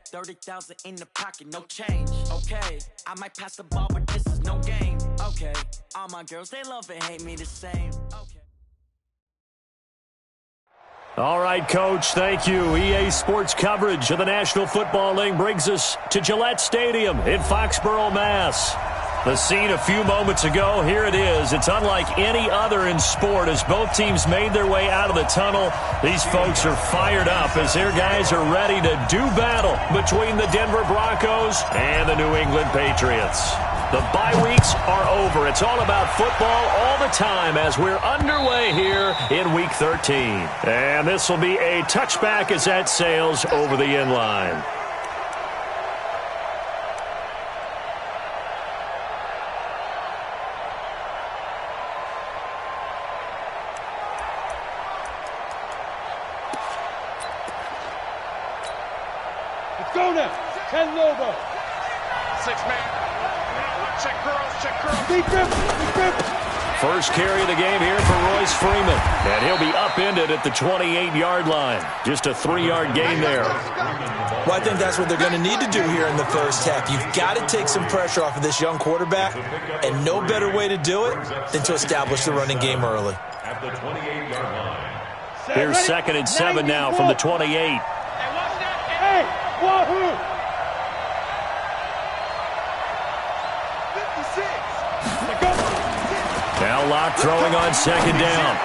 30,000 in the pocket, no change. Okay, I might pass the ball, but this is no game. Okay, all my girls, they love and hate me the same. Okay. All right, Coach, thank you. EA Sports coverage of the National Football League brings us to Gillette Stadium in Foxborough, Mass. The scene a few moments ago, here it is. It's unlike any other in sport as both teams made their way out of the tunnel. These folks are fired up as their guys are ready to do battle between the Denver Broncos and the New England Patriots. The bye weeks are over. It's all about football all the time as we're underway here in Week 13. And this will be a touchback as that sails over the end line. Let's go now. 10 Lobo. 6-man. Check girls, check girls. Deep grip. First carry of the game here for Royce Freeman. And he'll be upended at the 28-yard line. Just a 3-yard gain there. Well, I think that's what they're going to need to do here in the first half. You've got to take some pressure off of this young quarterback, and no better way to do it than to establish the running game early. At the 28-yard line. Here's 2nd and 7 now from the 28. Hey, wahoo! 56. Now Locke throwing on 2nd down.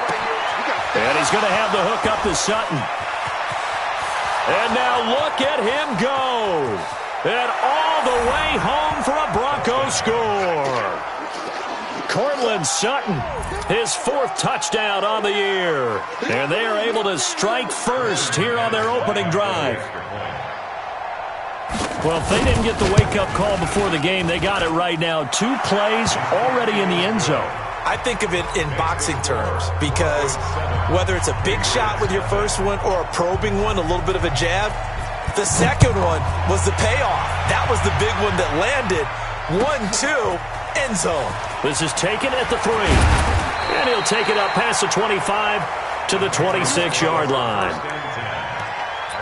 And he's going to have the hook up to Sutton. And now look at him go. And all the way home for a Broncos score. Cortland Sutton, his 4th touchdown on the year. And they are able to strike first here on their opening drive. Well, if they didn't get the wake-up call before the game, they got it right now. 2 plays already in the end zone. I think of it in boxing terms because whether it's a big shot with your first one or a probing one, a little bit of a jab, the second one was the payoff. That was the big one that landed. 1-2, end zone. This is taken at the 3. And he'll take it up past the 25 to the 26-yard line. At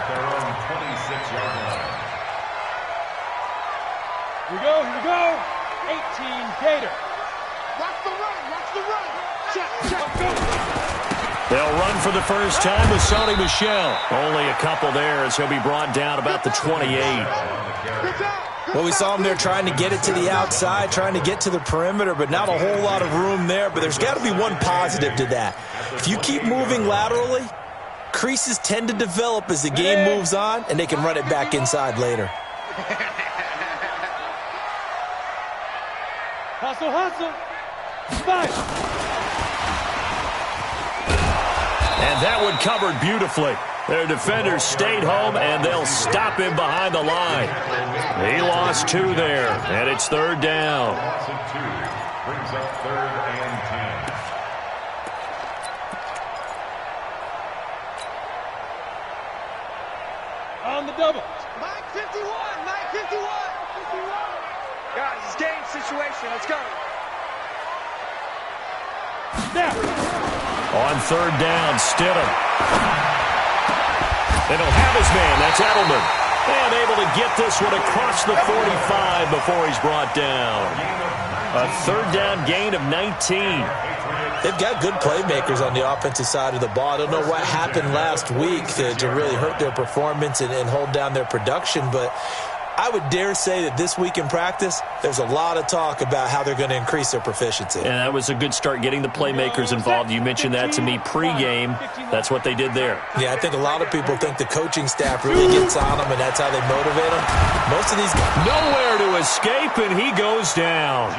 their own 26-yard line. Here we go. 18 Gator. Watch the run, watch the run. Check. They'll run for the first time with Sony Michel. Only a couple there as he'll be brought down about the 28. Well, we saw him there trying to get it to the outside, trying to get to the perimeter, but not a whole lot of room there. But there's got to be one positive to that. If you keep moving laterally, creases tend to develop as the game moves on, and they can run it back inside later. Hustle. Five. And that one covered beautifully. Their defenders stayed home, and they'll stop him behind the line. He lost 2 there, and it's 3rd down. Loss of 2 brings up 3rd and 10. On the double. 951. Guys, it's game situation. Let's go. Snap. On 3rd down, Stidham. And he'll have his man. That's Edelman. And able to get this one across the 45 before he's brought down. A 3rd down gain of 19. They've got good playmakers on the offensive side of the ball. I don't know what happened last week to really hurt their performance and hold down their production, but I would dare say that this week in practice, there's a lot of talk about how they're going to increase their proficiency. And that was a good start getting the playmakers involved. You mentioned that to me pregame. That's what they did there. Yeah, I think a lot of people think the coaching staff really gets on them, and that's how they motivate them. Most of these guys... Nowhere to escape, and he goes down.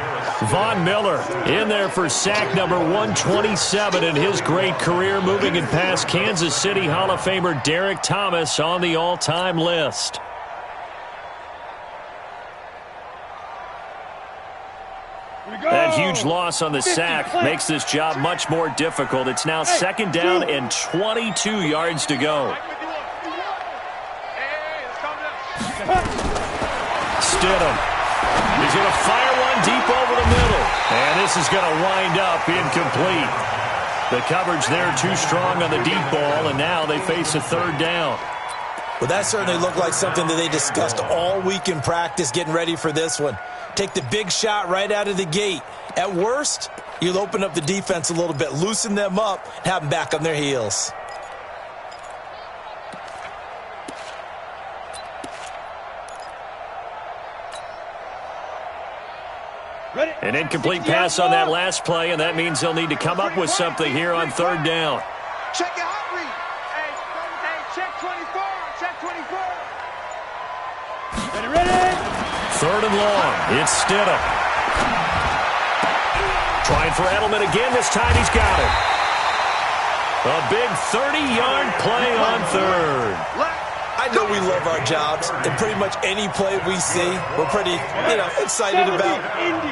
Von Miller in there for sack number 127 in his great career, moving it past Kansas City Hall of Famer Derek Thomas on the all-time list. That huge loss on the sack makes this job much more difficult. It's now 2nd down and 22 yards to go. Stidham. He's going to fire one deep over the middle. And this is going to wind up incomplete. The coverage there too strong on the deep ball, and now they face a 3rd down. Well, that certainly looked like something that they discussed all week in practice getting ready for this one. Take the big shot right out of the gate. At worst, you'll open up the defense a little bit, loosen them up, and have them back on their heels. An incomplete pass on that last play, and that means they'll need to come up with something here on third down. Check your hot read. Hey, check 24. Check 24. Ready? Third and long. It's Stidham. Trying for Edelman again. This time he's got it. A big 30-yard play on third. I know we love our jobs, and pretty much any play we see, we're pretty, excited about.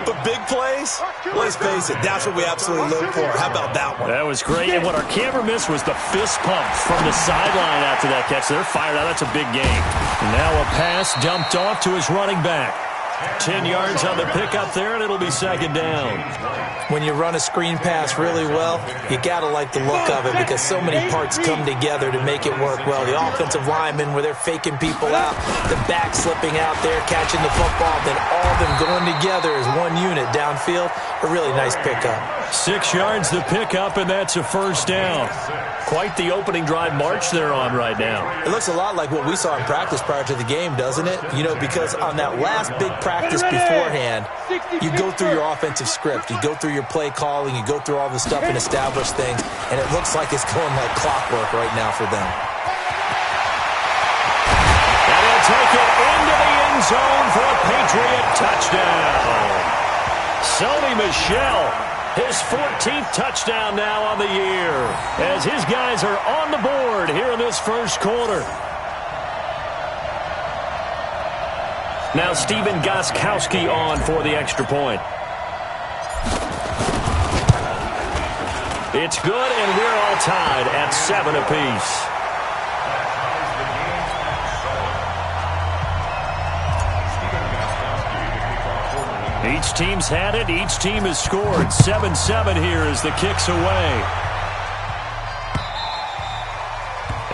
But big plays, let's face it, that's what we absolutely live for. How about that one? That was great, and what our camera missed was the fist pump from the sideline after that catch. They're fired out. That's a big game. Now a pass dumped off to his running back. 10 yards on the pickup there, and it'll be second down. When you run a screen pass really well, you got to like the look of it because so many parts come together to make it work well. The offensive linemen, where they're faking people out, the back slipping out there, catching the football, then all of them going together as one unit downfield. A really nice pickup. 6 yards the pickup, and that's a first down. Quite the opening drive march they're on right now. It looks a lot like what we saw in practice prior to the game, doesn't it? Because on that last big practice beforehand, you go through your offensive script, you go through your play calling, you go through all the stuff and establish things, and it looks like it's going like clockwork right now for them. And he'll take it into the end zone for a Patriot touchdown. Sony Michel, his 14th touchdown now on the year, as his guys are on the board here in this first quarter. Now Steven Gostkowski on for the extra point. It's good, and we're all tied at 7 apiece. Each team's had it. Each team has scored. 7-7 here as the kick's away.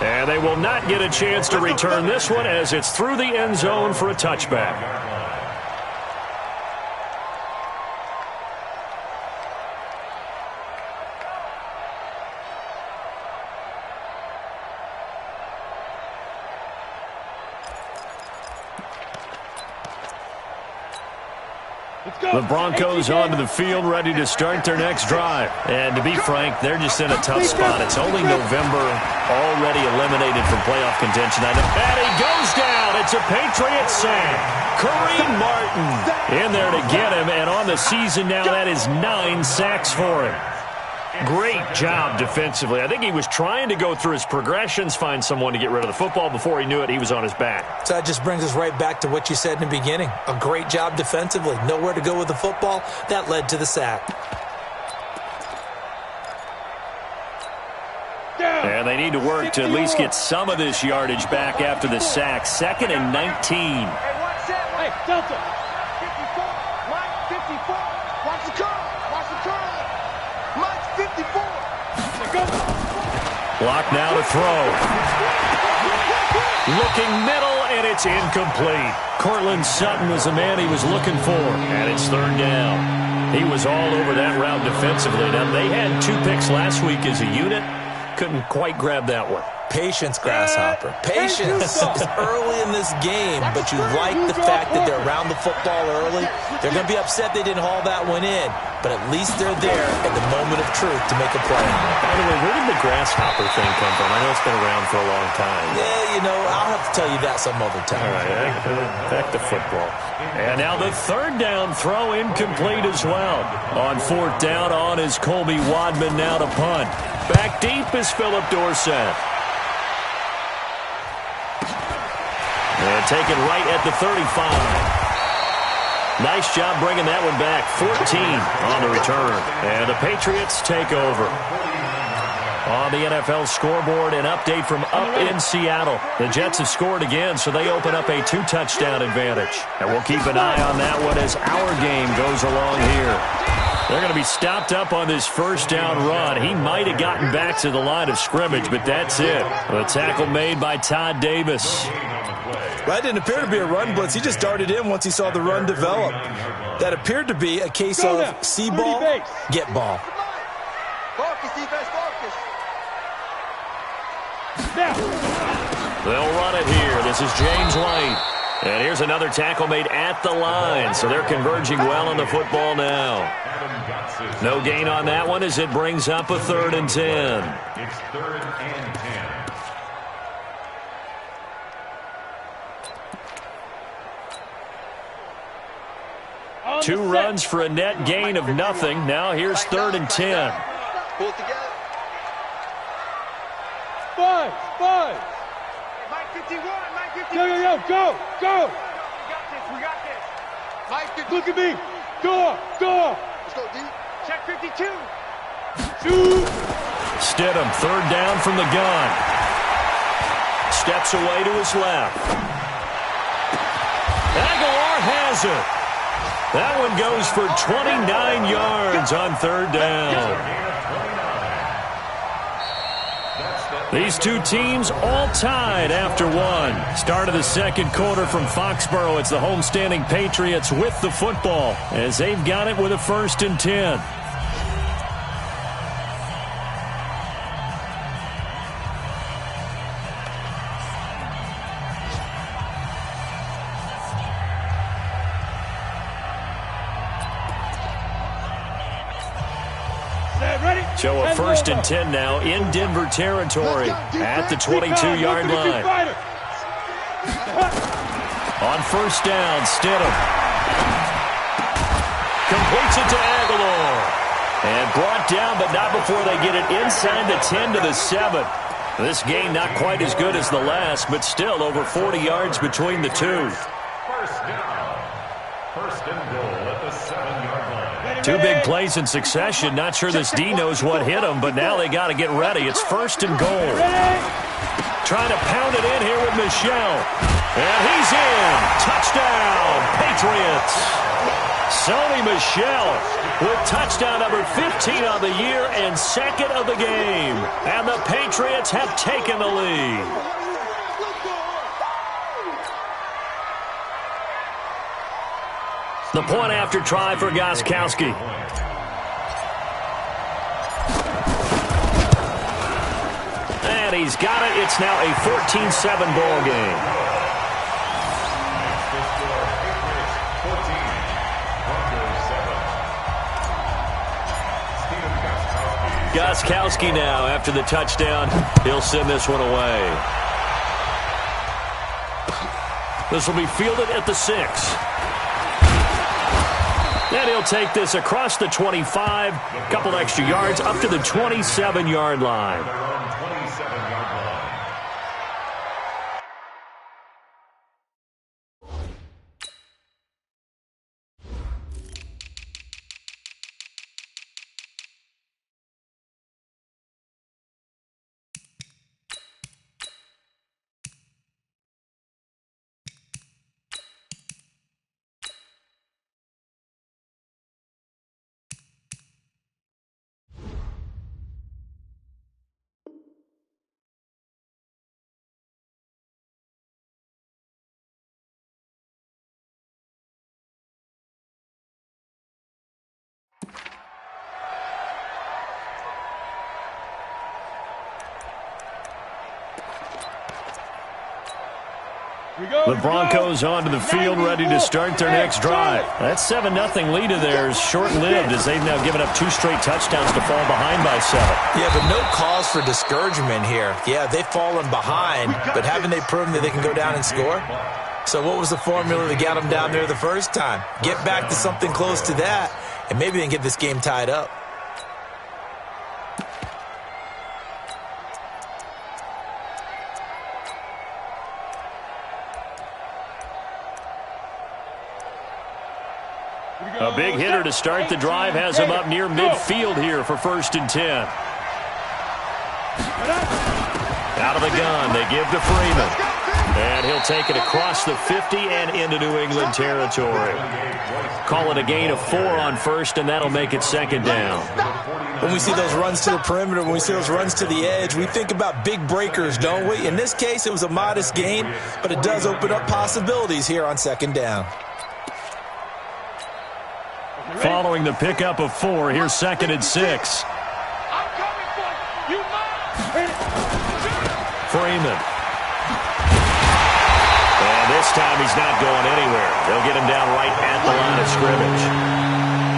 And they will not get a chance to return this one as it's through the end zone for a touchback. The Broncos onto the field, ready to start their next drive. And to be frank, they're just in a tough spot. It's only November, already eliminated from playoff contention. And he goes down. It's a Patriot sack. Kareem Martin in there to get him. And on the season now, that is 9 sacks for him. Great job defensively. I think he was trying to go through his progressions, find someone to get rid of the football. Before he knew it, he was on his back. So that just brings us right back to what you said in the beginning. A great job defensively. Nowhere to go with the football. That led to the sack. And they need to work to at least get some of this yardage back after the sack. 2nd and 19. Hey, Delta. 54. Mike, 54. Watch the curl. Watch the curl. Mike, 54. Block now to throw. Looking middle, and it's incomplete. Cortland Sutton was the man he was looking for. And it's third down. He was all over that route defensively. Now, they had 2 picks last week as a unit. Couldn't quite grab that one. Patience, Grasshopper. Patience is early in this game, but you like the fact that they're around the football early. They're going to be upset they didn't haul that one in, but at least they're there at the moment of truth to make a play on it. By the way, where did the Grasshopper thing come from? I know it's been around for a long time. Yeah, I'll have to tell you that some other time. All right, back to football. And now the third down throw incomplete as well. On 4th down, on is Colby Wadman now to punt. Back deep is Philip Dorsett. And taken right at the 35. Nice job bringing that one back. 14 on the return. And the Patriots take over. On the NFL scoreboard, an update from up in Seattle. The Jets have scored again, so they open up a 2-touchdown advantage. And we'll keep an eye on that one as our game goes along here. They're going to be stopped up on this first down run. He might have gotten back to the line of scrimmage, but that's it. A tackle made by Todd Davis. That didn't appear to be a run blitz. He just darted in once he saw the run develop. That appeared to be a case of see ball, get ball. Focus, defense, focus. They'll run it here. This is James White. And here's another tackle made at the line. So they're converging well on the football now. No gain on that one as it brings up a 3rd and 10. It's 3rd and 10. Two runs for a net gain of nothing. Now here's 3rd and 10. Pull it together. 5. Mike 51, Mike 51. Go. We got this. Mike 51. Look at me. Go. Let's go, D. Check 52. Shoot. Stidham, 3rd down from the gun. Steps away to his left. Aguilar has it. That one goes for 29 yards on 3rd down. These two teams all tied after one. Start of the second quarter from Foxborough. It's the homestanding Patriots with the football as they've got it with a 1st and 10. So a 1st and 10 now in Denver territory at the 22-yard line. On 1st down, Stidham completes it to Aguilar. And brought down, but not before they get it inside the 10 to the 7. This game not quite as good as the last, but still over 40 yards between the two. 1st down. 1st and goal at the 7-yard line. Two big plays in succession. Not sure this D knows what hit him, but now they got to get ready. It's 1st and goal. Trying to pound it in here with Michel. And he's in. Touchdown, Patriots. Sony Michel with touchdown number 15 on the year and 2nd of the game. And the Patriots have taken the lead. The point after try for Gostkowski. And he's got it. It's now a 14-7 ball game. Gostkowski now after the touchdown. He'll send this one away. This will be fielded at the 6. And he'll take this across the 25, a couple extra yards, up to the 27-yard line. The Broncos onto the field ready to start their next drive. That 7-0 lead of theirs short-lived as they've now given up 2 straight touchdowns to fall behind by 7. Yeah, but no cause for discouragement here. Yeah, they've fallen behind, but haven't they proven that they can go down and score? So what was the formula that got them down there the first time? Get back to something close to that, and maybe they can get this game tied up. A big hitter to start the drive has him up near midfield here for 1st and 10. Out of the gun, they give to Freeman. And he'll take it across the 50 and into New England territory. Call it a gain of 4 on first, and that'll make it second down. When we see those runs to the perimeter, when we see those runs to the edge, we think about big breakers, don't we? In this case, it was a modest gain, but it does open up possibilities here on second down. Following the pickup of 4, here's second and 6. Freeman. And this time he's not going anywhere. They'll get him down right at the line of scrimmage.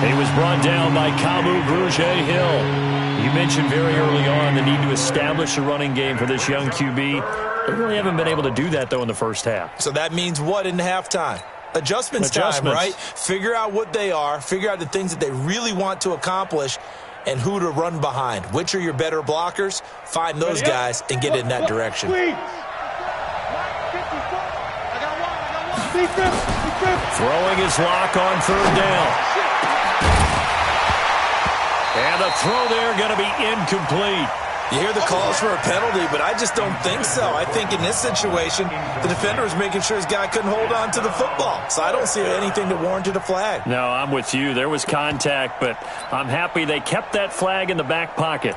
He was brought down by Kamu Grugier-Hill. You mentioned very early on the need to establish a running game for this young QB. They really haven't been able to do that, though, in the first half. So that means what in halftime? Adjustments time, right? Figure out what they are, figure out the things that they really want to accomplish, and who to run behind. Which are your better blockers? Find those guys and get in that direction. Throwing his lock on third down. And the throw there going to be incomplete. You hear the calls for a penalty, but I just don't think so. I think in this situation, the defender was making sure his guy couldn't hold on to the football. So I don't see anything that warranted a flag. No, I'm with you. There was contact, but I'm happy they kept that flag in the back pocket.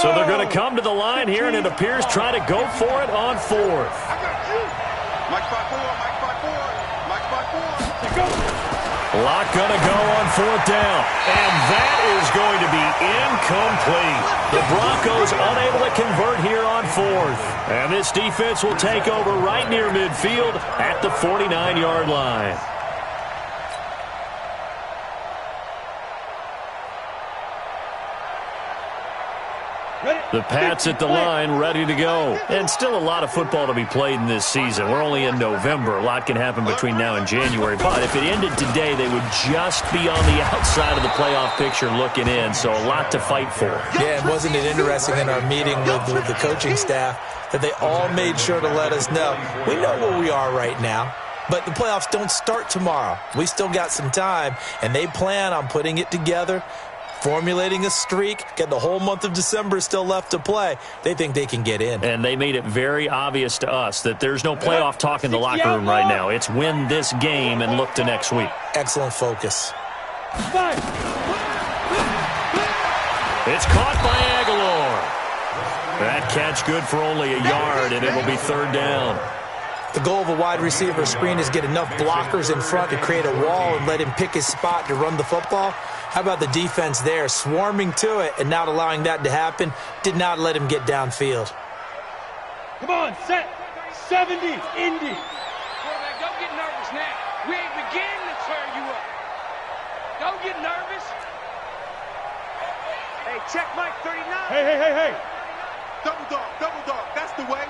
So they're going to come to the line here, and it appears try to go for it on fourth. I got you. Mike 5-4, Mike 5-4, Mike 5-4. Go. Lock going to go on fourth down, and that is going to be incomplete. The Broncos unable to convert here on fourth. And this defense will take over right near midfield at the 49-yard line. The Pats at the line, ready to go. And still a lot of football to be played in this season. We're only in November. A lot can happen between now and January. But if it ended today, they would just be on the outside of the playoff picture looking in. So a lot to fight for. Yeah, and wasn't it interesting in our meeting with the coaching staff that they all made sure to let us know, we know where we are right now, but the playoffs don't start tomorrow. We still got some time, and they plan on putting it together, formulating a streak, getting the whole month of December still left to play. They think they can get in. And they made it very obvious to us that there's no playoff talk in the locker room right now. It's win this game and look to next week. Excellent focus. It's caught by Aguilar. That catch good for only a yard, and it'll be third down. The goal of a wide receiver screen is get enough blockers in front to create a wall and let him pick his spot to run the football. How about the defense there, swarming to it and not allowing that to happen? Did not let him get downfield. Come on, set. 70, Indy. Quarterback, don't get nervous now. We ain't beginning to tear you up. Don't get nervous. Hey, check Mike 39. Hey. Double dog. That's the way.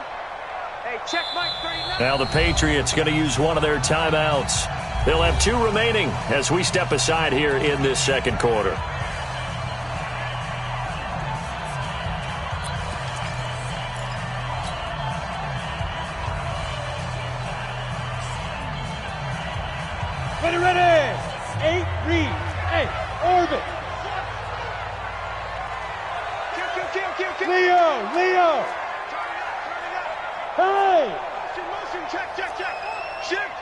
Hey, check Mike 39. Now the Patriots going to use one of their timeouts. They'll have 2 remaining as we step aside here in this second quarter. Ready. 8 reads. Hey, orbit. Kill. Leo. Hey. Motion. Check. Shift.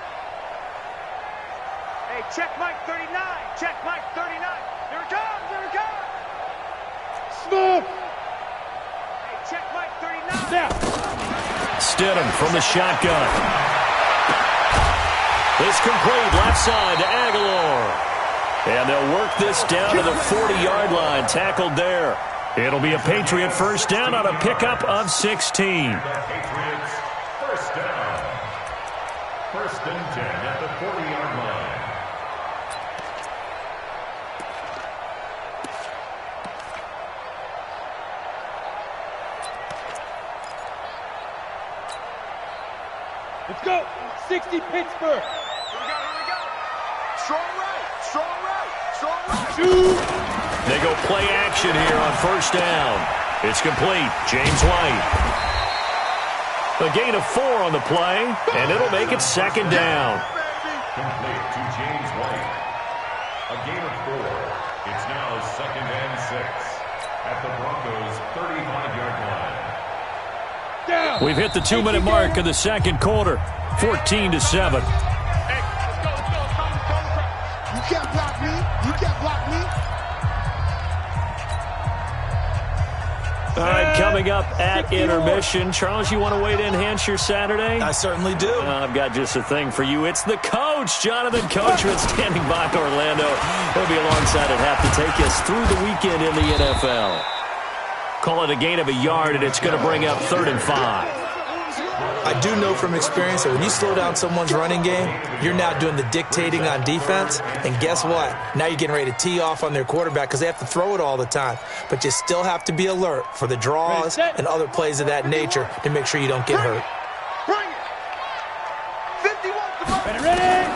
Hey, check Mike 39. Check Mike 39. Here it comes. Smith. Hey, check Mike 39. Snap. Stidham from the shotgun. It's complete left side to Aguilar. And they'll work this down to the 40-yard line, tackled there. It'll be a Patriot first down on a pickup of 16. Patriots first down. First and 10 at the 40-yard line. Let's go. 60 Pittsburgh. Here we go. They go play action here on first down. It's complete. James White. A gain of 4 on the play, and it'll make it second down. Complete to James White. A gain of 4. It's now 2nd and 6 at the Broncos' 35-yard line. We've hit the 2-minute mark of the second quarter. 14-7. You can't block me. You can't block me. All right, coming up at intermission. Charles, you want to wait to enhance your Saturday? I certainly do. I've got just a thing for you. It's the coach, Jonathan Coachman, standing by Orlando. He'll be alongside at half to take us through the weekend in the NFL. Call it a gain of a yard, and it's going to bring up 3rd and 5. I do know from experience that when you slow down someone's running game, you're now doing the dictating on defense. And guess what? Now you're getting ready to tee off on their quarterback because they have to throw it all the time. But you still have to be alert for the draws and other plays of that nature to make sure you don't get hurt. Bring it. 51. Ready?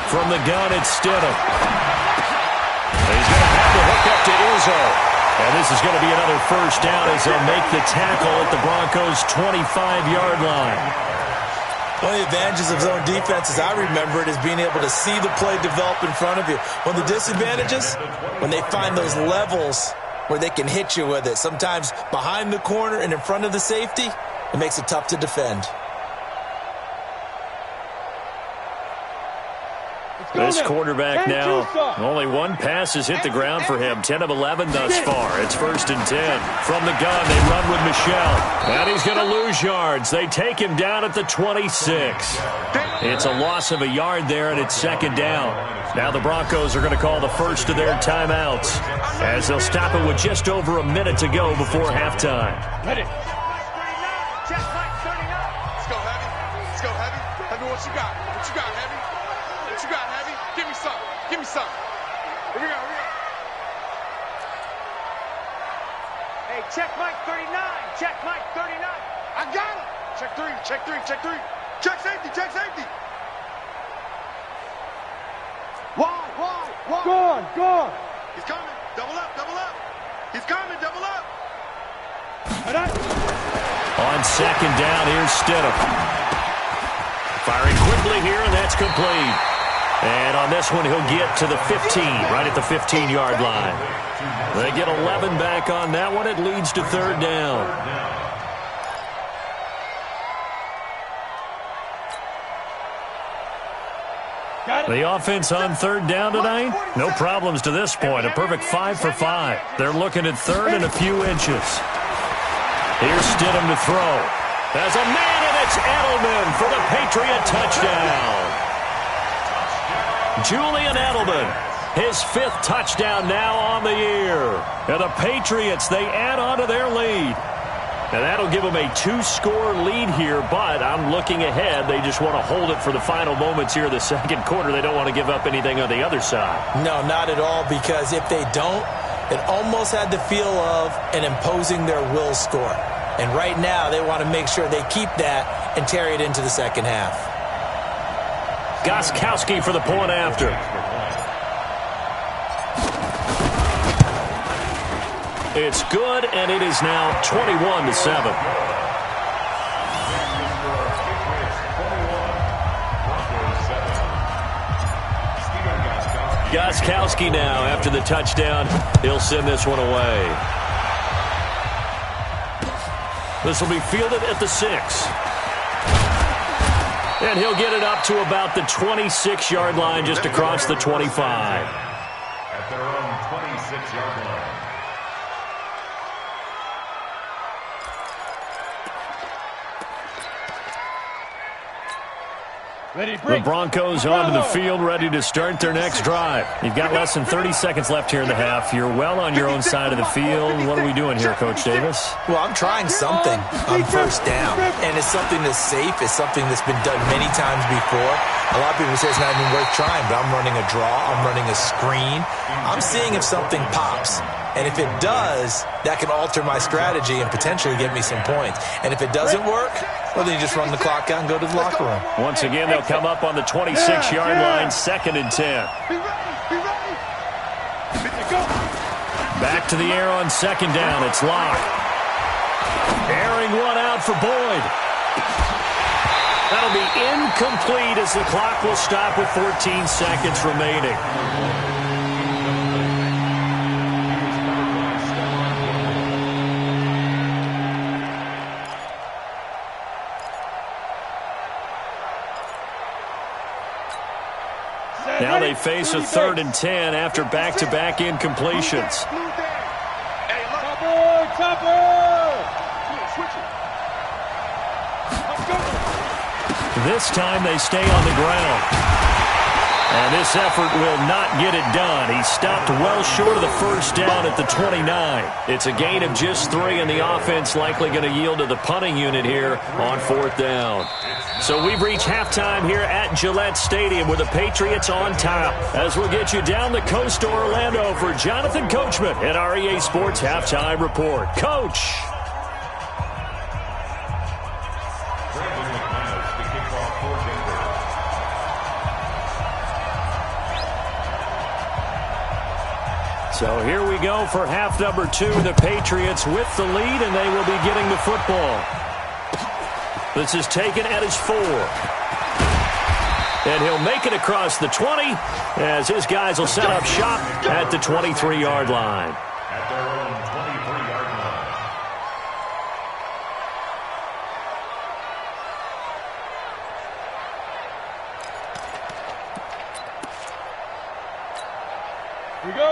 From the gun, it's Stidham. He's going to have to hook up to Izzo. And this is going to be another first down as they'll make the tackle at the Broncos' 25-yard line. One of the advantages of zone defense, as I remember it, is being able to see the play develop in front of you. One of the disadvantages, when they find those levels where they can hit you with it, sometimes behind the corner and in front of the safety, it makes it tough to defend. This quarterback now, only one pass has hit the ground for him. 10 of 11 thus far. It's 1st and 10. From the gun, they run with Michel. And he's going to lose yards. They take him down at the 26. It's a loss of a yard there, and it's 2nd down. Now the Broncos are going to call the first of their timeouts as they'll stop it with just over a minute to go before halftime. Ready. Let's go, Heavy. Let's go, Heavy. Heavy, what you got? What you got, Heavy? What you got, Heavy? Give me something. Give me something. Here we go. Here we go. Hey, check Mike 39. Check Mike 39. I got him. Check 3. Check 3. Check 3. Check safety. Check safety. Wide. Go on. He's coming. Double up. Double up. He's coming. Double up. On 2nd down, here's Stidham. Firing quickly here, and that's complete. And on this one, he'll get to the 15, right at the 15-yard line. They get 11 back on that one. It leads to 3rd down. The offense on 3rd down tonight, no problems to this point. A perfect 5 for 5. They're looking at 3rd and a few inches. Here's Stidham to throw. There's a man, and it's Edelman for the Patriot touchdown. Julian Edelman, his 5th touchdown now on the year. And the Patriots, they add on to their lead. And that'll give them a 2-score lead here, but I'm looking ahead. They just want to hold it for the final moments here of the second quarter. They don't want to give up anything on the other side. No, not at all, because if they don't, it almost had the feel of an imposing their will score. And right now, they want to make sure they keep that and carry it into the second half. Gostkowski for the point after. It's good, and it is now 21-7. Gostkowski now, after the touchdown, he'll send this one away. This will be fielded at the 6. And he'll get it up to about the 26-yard line, just across the 25. At their own 26-yard line. The Broncos onto the field, ready to start their next drive. You've got less than 30 seconds left here in the half. You're well on your own side of the field. What are we doing here, Coach Davis? Well, I'm trying something on first down, and it's something that's safe. It's something that's been done many times before. A lot of people say it's not even worth trying, but I'm running a draw. I'm running a screen. I'm seeing if something pops. And if it does, that can alter my strategy and potentially get me some points. And if it doesn't work, well, then you just run the clock out and go to the locker room. Once again, they'll come up on the 26-yard line, 2nd and 10. Back to the air on second down. It's Locke. Airing one out for Boyd. That'll be incomplete as the clock will stop with 14 seconds remaining. Now they face a 3rd and 10 after back-to-back incompletions. This time they stay on the ground. And this effort will not get it done. He stopped well short of the first down at the 29. It's a gain of just 3, and the offense likely going to yield to the punting unit here on 4th down. So we've reached halftime here at Gillette Stadium with the Patriots on top. As we'll get you down the coast to Orlando for Jonathan Coachman at our EA Sports Halftime Report. Coach! So here we go for half number 2. The Patriots with the lead, and they will be getting the football. This is taken at his 4. And he'll make it across the 20 as his guys will set up shop at the 23-yard line. At their own 23-yard line.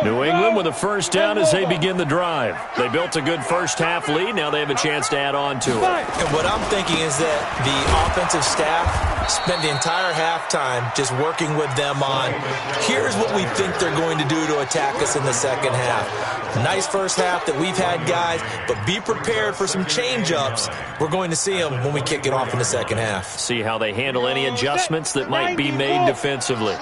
New England with a first down as they begin the drive. They built a good first-half lead. Now they have a chance to add on to it. And what I'm thinking is that the offensive staff spent the entire halftime just working with them on, here's what we think they're going to do to attack us in the second half. Nice first half that we've had, guys, but be prepared for some change-ups. We're going to see them when we kick it off in the second half. See how they handle any adjustments that might be made defensively.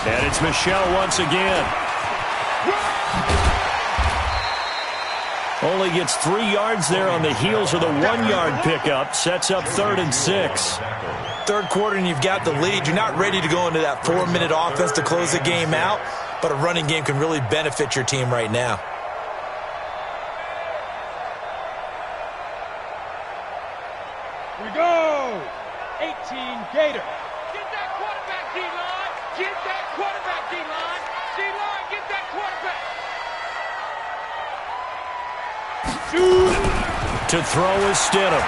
And it's Michel once again. Only gets 3 yards there on the heels of the 1-yard pickup. Sets up 3rd and 6. Third quarter and you've got the lead. You're not ready to go into that 4-minute offense to close the game out, but a running game can really benefit your team right now. Here we go. 18 Gator. Get that quarterback, D-line. Get that quarterback, D-line. D-line, get that quarterback. To throw is Stidham.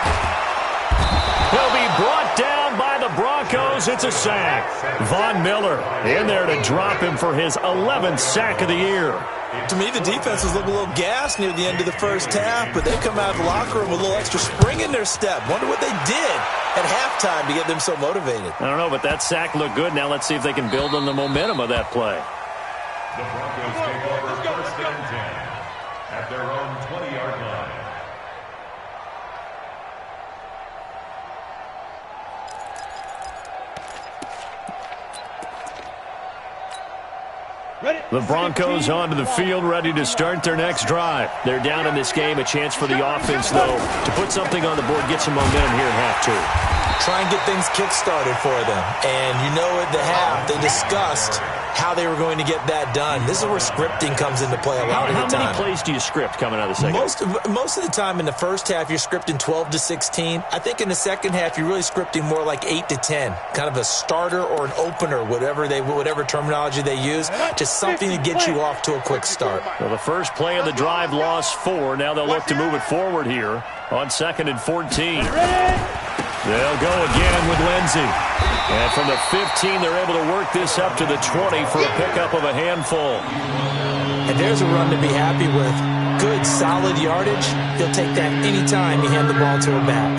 He'll be brought down by the Broncos. It's a sack. Von Miller in there to drop him for his 11th sack of the year. To me, the defense was looking a little gassed near the end of the first half, but they come out of the locker room with a little extra spring in their step. Wonder what they did at halftime to get them so motivated. I don't know, but that sack looked good. Now let's see if they can build on the momentum of that play. The Broncos take over 1st and 10 at their own 20-yard line. The Broncos onto the field, ready to start their next drive. They're down in this game. A chance for the offense, though, to put something on the board, get some momentum here in half 2. Try and get things kick-started for them. And you know at the half, they discussed how they were going to get that done. This is where scripting comes into play a lot of the time. How many plays do you script coming out of the second? Most of the time in the first half, you're scripting 12 to 16. I think in the second half, you're really scripting more like 8 to 10. Kind of a starter or an opener, whatever terminology they use. Just something to get you off to a quick start. Well, the first play of the drive lost 4. Now they'll look to move it forward here on 2nd and 14. They'll go again with Lindsey. And from the 15, they're able to work this up to the 20 for a pickup of a handful. And there's a run to be happy with. Good, solid yardage. He'll take that anytime you hand the ball to a back.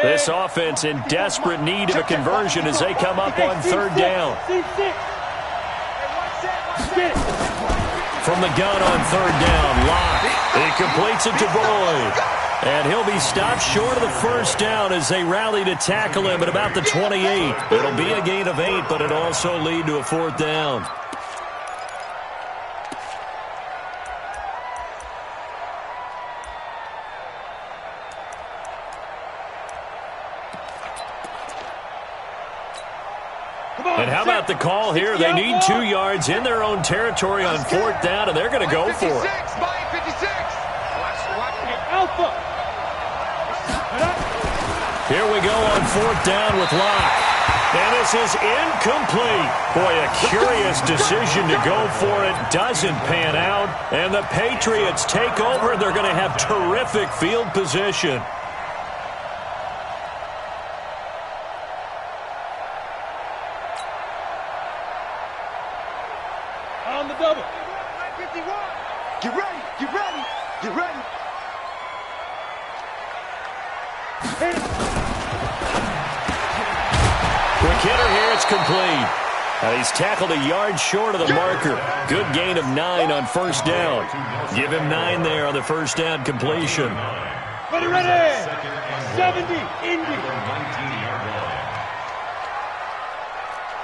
This offense in desperate need of a conversion as they come up on 3rd down. From the gun on 3rd down, Locke. He completes it to Boyd. And he'll be stopped short of the first down as they rally to tackle him at about the 28. It'll be a gain of 8, but it'll also lead to a 4th down. And how about the call here? They need 2 yards in their own territory on 4th down, and they're going to go for it. Alpha. Here we go on 4th down with Locke. And this is incomplete. Boy, a curious decision to go for it. Doesn't pan out. And the Patriots take over. They're going to have terrific field position. On the double. 51. Get ready. Get ready. Get ready. Quick hitter here. It's complete. He's tackled a yard short of the marker. Good gain of 9 on 1st down. Give him 9 there on the 1st down completion. Ready, ready. 70, Indy.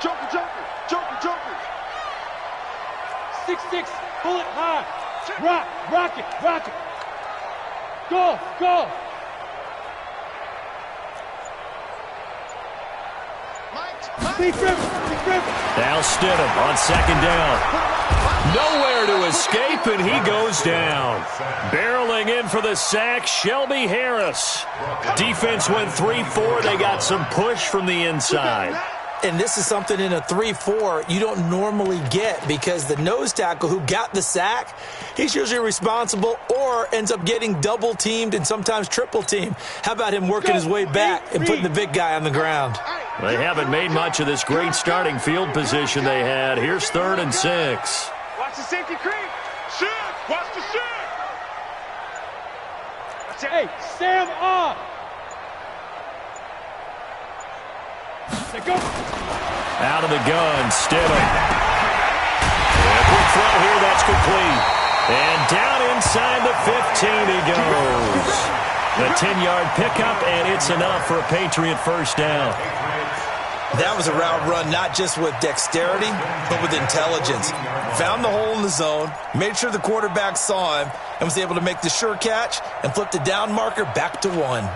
Joker, joker, joker, joker. 6-6, bullet high. Rocket. Go. Big River. Now Stidham on 2nd down. Nowhere to escape, and he goes down. Barreling in for the sack, Shelby Harris. Defense went 3-4. They got some push from the inside. And this is something in a 3-4 you don't normally get because the nose tackle who got the sack, he's usually responsible or ends up getting double-teamed and sometimes triple-teamed. How about him working his way back and putting the big guy on the ground? They haven't made much of this great starting field position they had. Here's 3rd and 6. Watch the safety creep. Shoot. Watch the shoot. Hey, Sam on. They go. Out of the gun, Stidham. Quick throw here, that's complete. And down inside the 15 he goes. The 10-yard pickup, and it's enough for a Patriot 1st down. That was a route run not just with dexterity, but with intelligence. Found the hole in the zone, made sure the quarterback saw him, and was able to make the sure catch and flip the down marker back to 1.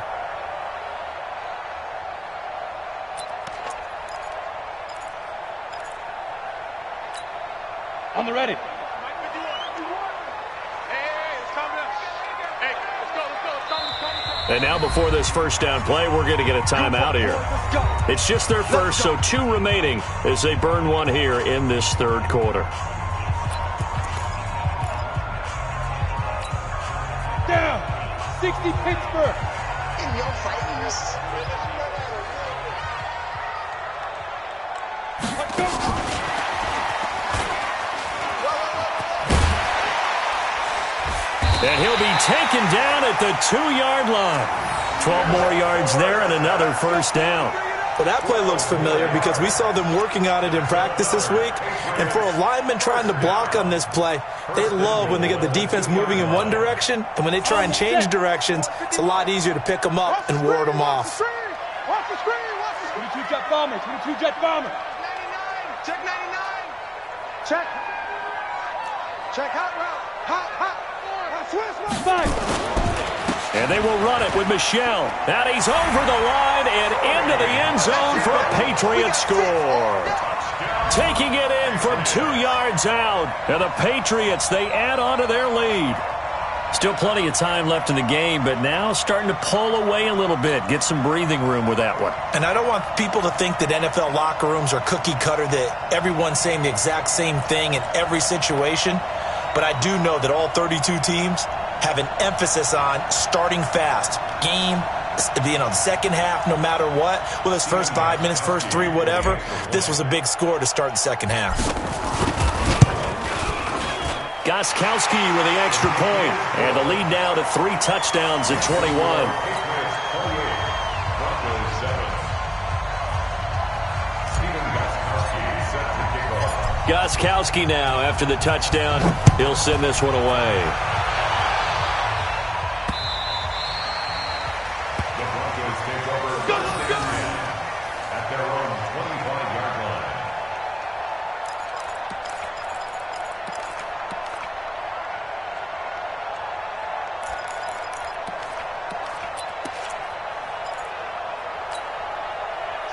On the ready. Hey, it's coming up. Hey, let's go. And now before this 1st down play, we're going to get a timeout here. It's just their first, so 2 remaining as they burn 1 here in this 3rd quarter. Down. 60 Pittsburgh. In your face. And he'll be taken down at the 2-yard line. 12 more yards there and another 1st down. Well, that play looks familiar because we saw them working on it in practice this week. And for a lineman trying to block on this play, they love when they get the defense moving in one direction. And when they try and change directions, it's a lot easier to pick them up and ward them off. Watch the screen. 22 jet bomber. 22 jet bomber. 99. Check 99. Check. Check hot route. Hot. And they will run it with Michelle. And he's over the line and into the end zone for a Patriot score. Taking it in from 2 yards out. And the Patriots, they add on to their lead. Still plenty of time left in the game, but now starting to pull away a little bit. Get some breathing room with that one. And I don't want people to think that NFL locker rooms are cookie cutter, that everyone's saying the exact same thing in every situation. But I do know that all 32 teams have an emphasis on starting fast. Game, the second half, no matter what. Whether it's first 5 minutes, first 3, whatever. This was a big score to start the second half. Gostkowski with the extra point. And the lead now to 3 touchdowns at 21. Gostkowski now, after the touchdown, he'll send this one away. The Broncos take over first and 10 at their own 25-yard line.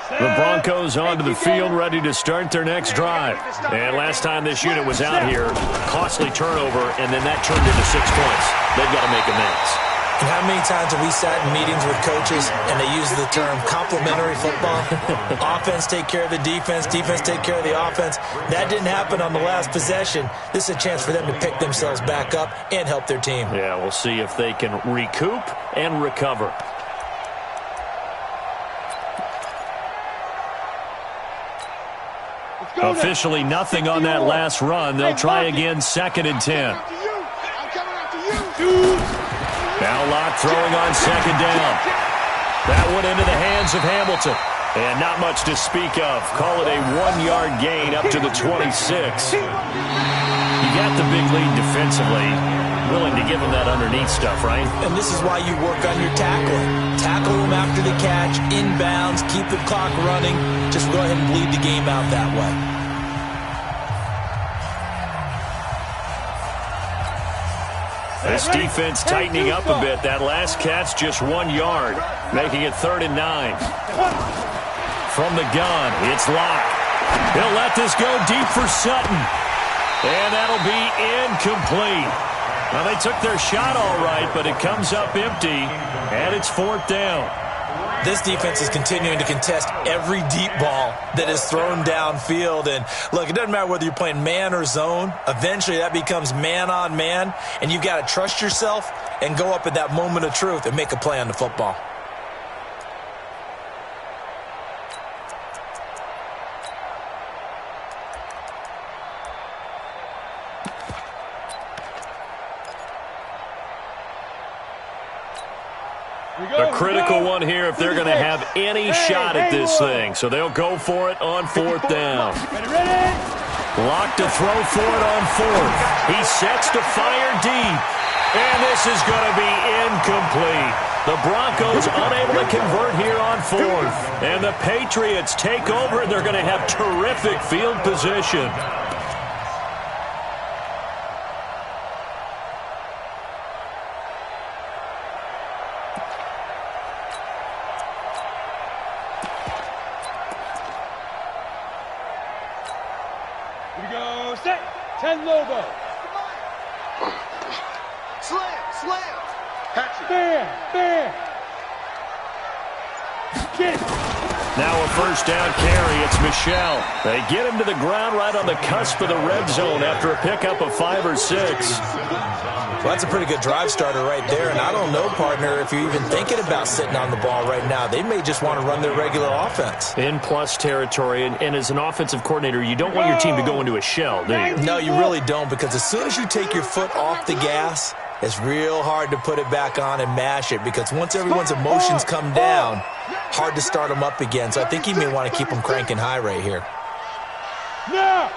The Broncos onto the field, ready to start their next drive. And last time this unit was out here, costly turnover, and then that turned into 6 points. They've got to make amends. And how many times have we sat in meetings with coaches and they use the term complementary football? Offense take care of the defense, defense take care of the offense. That didn't happen on the last possession. This is a chance for them to pick themselves back up and help their team. Yeah, we'll see if they can recoup and recover. Officially nothing on that last run. They'll try again, 2nd and 10. Now Locke throwing on 2nd down. That one into the hands of Hamilton. And not much to speak of. Call it a 1-yard gain up to the 26. You got the big lead defensively. Willing to give them that underneath stuff, right? And this is why you work on your tackling. Tackle them after the catch, inbounds, keep the clock running. Just go ahead and bleed the game out that way. This defense tightening up a bit. That last catch just 1 yard, making it 3rd and 9. From the gun, it's Locke. He'll let this go deep for Sutton. And that'll be incomplete. Well, they took their shot all right, but it comes up empty, and it's 4th down. This defense is continuing to contest every deep ball that is thrown downfield. And, look, it doesn't matter whether you're playing man or zone. Eventually, that becomes man-on-man, and you've got to trust yourself and go up at that moment of truth and make a play on the football. A critical one here if they're going to have any shot at this thing. So they'll go for it on 4th down. Locke to throw for it on 4th. He sets to fire deep. And this is going to be incomplete. The Broncos unable to convert here on 4th. And the Patriots take over, and they're going to have terrific field position. Here we go, set, 10 Lobo. Slam. Bam. Get it. Now a 1st down carry. It's Michel. They get him to the ground right on the cusp of the red zone after a pickup of 5 or 6. Well, that's a pretty good drive starter right there. And I don't know, partner, if you're even thinking about sitting on the ball right now. They may just want to run their regular offense. In plus territory, and as an offensive coordinator, you don't want your team to go into a shell, do you? No, you really don't, because as soon as you take your foot off the gas, it's real hard to put it back on and mash it, because once everyone's emotions come down, hard to start them up again. So I think you may want to keep them cranking high right here. Now.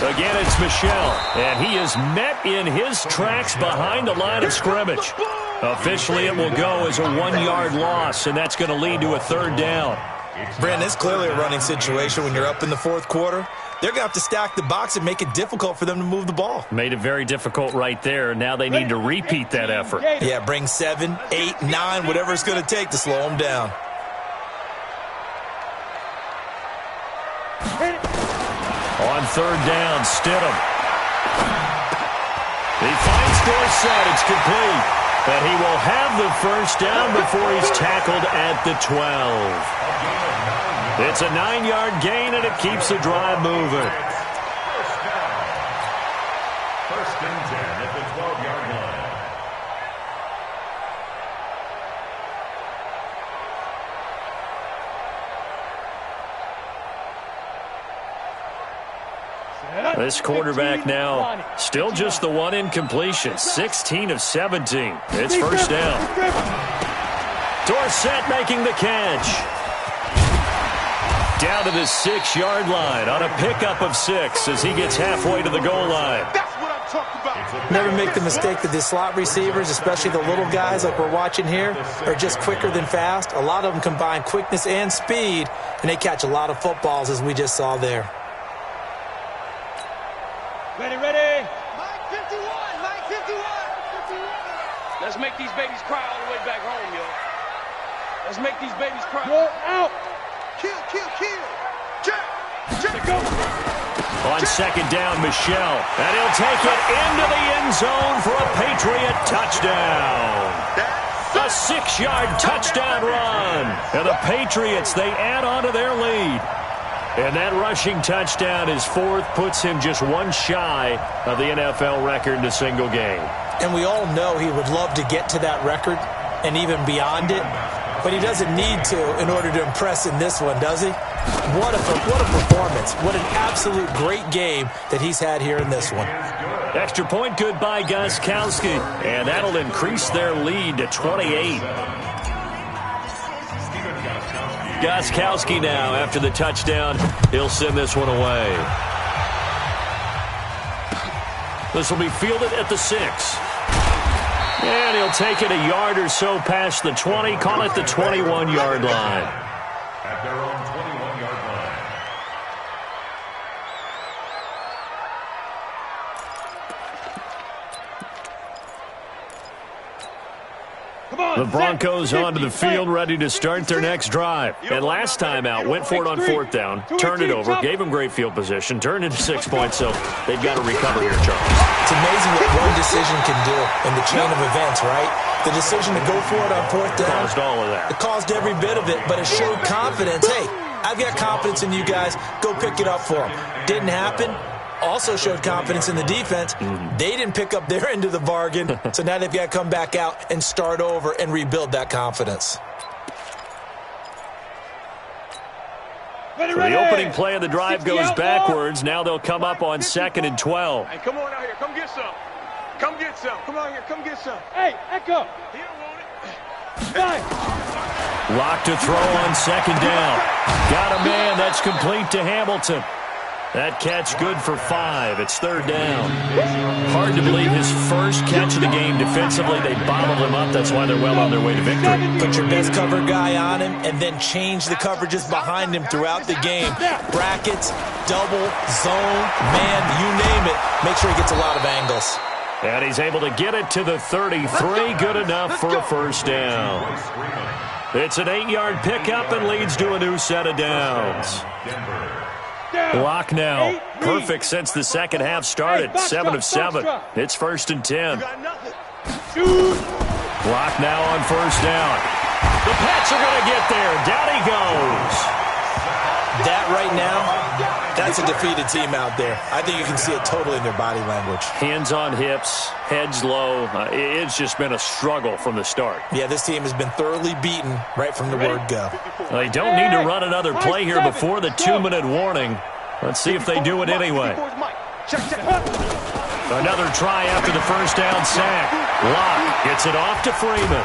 Again, it's Michel, and he is met in his tracks behind the line of scrimmage. Officially, it will go as a 1-yard loss, and that's going to lead to a 3rd down. Brandon, it's clearly a running situation when you're up in the 4th quarter. They're going to have to stack the box and make it difficult for them to move the ball. Made it very difficult right there. Now they need to repeat that effort. Yeah, bring 7, 8, 9, whatever it's going to take to slow them down. On 3rd down, Stidham. He finds Dorsett. It's complete. And he will have the 1st down before he's tackled at the 12. It's a 9-yard gain, and it keeps the drive moving. 1st and 10 at the 12-yard line. This quarterback now still just the one incompletion. 16 of 17. It's 1st down. Dorsett making the catch. Down to the 6-yard line on a pickup of 6 as he gets halfway to the goal line. That's what I'm talking about. Never make the mistake that the slot receivers, especially the little guys like we're watching here, are just quicker than fast. A lot of them combine quickness and speed, and they catch a lot of footballs, as we just saw there. Ready. Mike 51. Let's make these babies cry all the way back home, yo. Let's make these babies cry. Go out. Kill, kill, kill. Check, check. Go. On second down, Michel. And he'll take it into the end zone for a Patriot touchdown. A 6-yard touchdown run. And the Patriots, they add on to their lead. And that rushing touchdown, his fourth, puts him just one shy of the NFL record in a single game. And we all know he would love to get to that record and even beyond it, but he doesn't need to in order to impress in this one, does he? What a performance. What an absolute great game that he's had here in this one. Extra point good by Gostkowski, and that'll increase their lead to 28. Gostkowski now, after the touchdown, he'll send this one away. This will be fielded at the 6. And he'll take it a yard or so past the 20, call it the 21-yard line. At their own 21-yard line. The Broncos onto the field, ready to start their next drive. And last time out, went for it on fourth down, turned it over, gave them great field position, turned into 6 points, so they've got to recover here, Charles. It's amazing what one decision can do in the chain of events, right? The decision to go for it on fourth down. Caused all of that. It caused every bit of it, but it showed confidence. Hey, I've got confidence in you guys. Go pick it up for them. Didn't happen. Also showed confidence in the defense. They didn't pick up their end of the bargain, so now they've got to come back out and start over and rebuild that confidence. So the opening play of the drive goes backwards. Now they'll come up on 2nd and 12. Hey, come on out here. Come get some. Come get some. Come out here. Come get some. Hey, Echo. He don't want it. Fine. Lock to throw on 2nd down. Got a man. That's complete to Hamilton. That catch good for 5. It's 3rd down. Hard to believe his first catch of the game. Defensively, they bottled him up. That's why they're well on their way to victory. Put your best cover guy on him and then change the coverages behind him throughout the game. Brackets, double, zone, man, you name it. Make sure he gets a lot of angles. And he's able to get it to the 33. Good enough for a first down. It's an 8-yard pickup and leads to a new set of downs. Block now. Perfect since the second half started. 7 of 7. It's 1st and 10. Block now on 1st down. The Pats are going to get there. Down he goes. That right now, that's a defeated team out there. I think you can see it totally in their body language. Hands on hips, heads low. It's just been a struggle from the start. Yeah, this team has been thoroughly beaten right from the word go. They don't need to run another play here before the 2-minute warning. Let's see if they do it anyway. Another try after the first down sack. Locke gets it off to Freeman.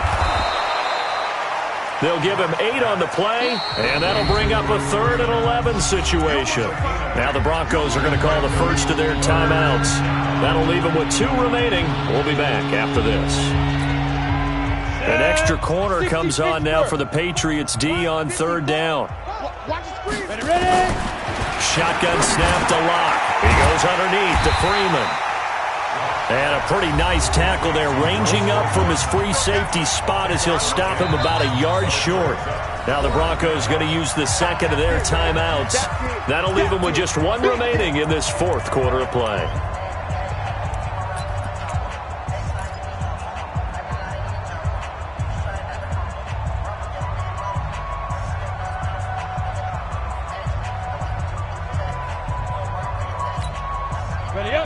They'll give him 8 on the play, and that'll bring up a 3rd and 11 situation. Now the Broncos are going to call the first of their timeouts. That'll leave them with 2 remaining. We'll be back after this. An extra corner comes on now for the Patriots D on 3rd down. Ready? Shotgun snap to Locke. He goes underneath to Freeman. And a pretty nice tackle there, ranging up from his free safety spot as he'll stop him about a yard short. Now the Broncos going to use the second of their timeouts. That'll leave them with just 1 remaining in this 4th quarter of play.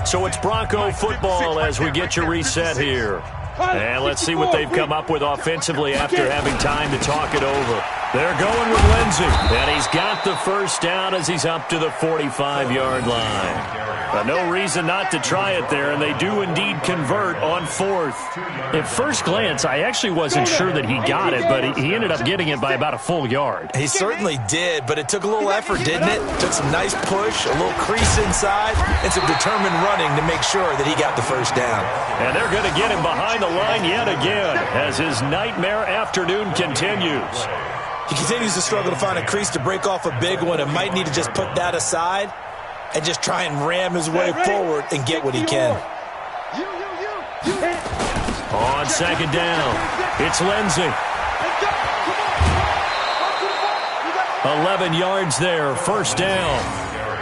So it's Bronco football as we get you reset here. And let's see what they've come up with offensively after having time to talk it over. They're going with Lindsey, and he's got the first down as he's up to the 45-yard line. No reason not to try it there, and they do indeed convert on 4th. At first glance, I actually wasn't sure that he got it, but he ended up getting it by about a full yard. He certainly did, but it took a little effort, didn't it? Took some nice push, a little crease inside, and some determined running to make sure that he got the first down. And they're going to get him behind the line yet again as his nightmare afternoon continues. He continues to struggle to find a crease to break off a big one and might need to just put that aside and just try and ram his way forward and get what he can. On second down, it's Lindsey. 11 yards there, first down.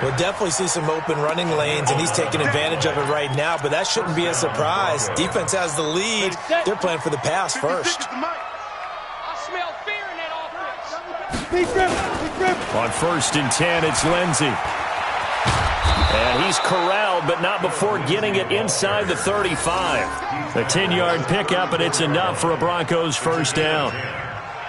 We'll definitely see some open running lanes, and he's taking advantage of it right now, but that shouldn't be a surprise. Defense has the lead. They're playing for the pass first. I smell fear in that offense. Big rip. On 1st and 10, it's Lindsey. And he's corralled, but not before getting it inside the 35. A 10-yard pickup, and it's enough for a Broncos first down.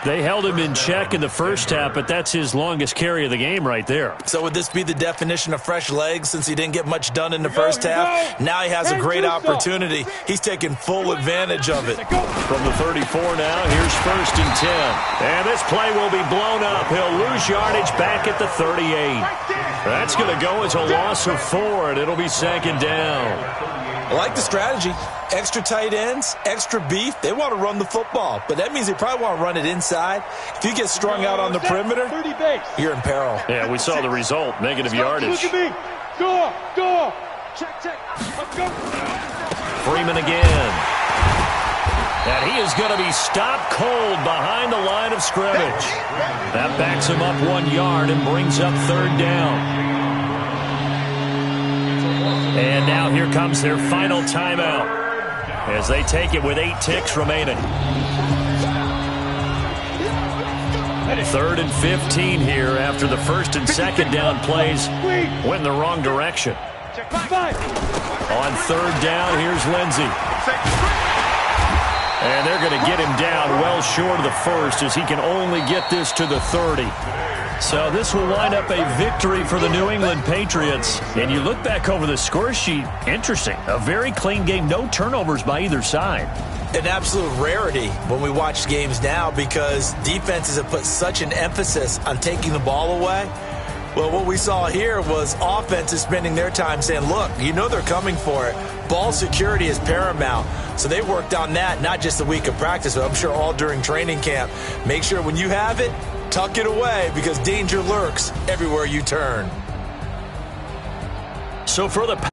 They held him in check in the first half, but that's his longest carry of the game right there. So would this be the definition of fresh legs since he didn't get much done in the first half? Now he has a great opportunity. He's taking full advantage of it. From the 34 now, here's 1st and 10. And this play will be blown up. He'll lose yardage back at the 38. That's going to go as a loss of 4, and it'll be 2nd down. I like the strategy. Extra tight ends, extra beef. They want to run the football, but that means they probably want to run it inside. If you get strung out on the perimeter, you're in peril. Yeah, we saw the result, negative yardage. Look at me. Go. Check. Go. Freeman again. And he is going to be stopped cold behind the line of scrimmage. That backs him up 1 yard and brings up 3rd down. And now here comes their final timeout as they take it with 8 ticks remaining. 3rd and 15 here after the 1st and 2nd down plays went in the wrong direction. On 3rd down, here's Lindsey. And they're going to get him down well short of the 1st as he can only get this to the 30. So this will wind up a victory for the New England Patriots. And you look back over the score sheet, interesting. A very clean game, no turnovers by either side. An absolute rarity when we watch games now because defenses have put such an emphasis on taking the ball away. Well, what we saw here was offenses spending their time saying, look, you know they're coming for it. Ball security is paramount. So they worked on that, not just a week of practice, but I'm sure all during training camp. Make sure when you have it, tuck it away because danger lurks everywhere you turn. So for the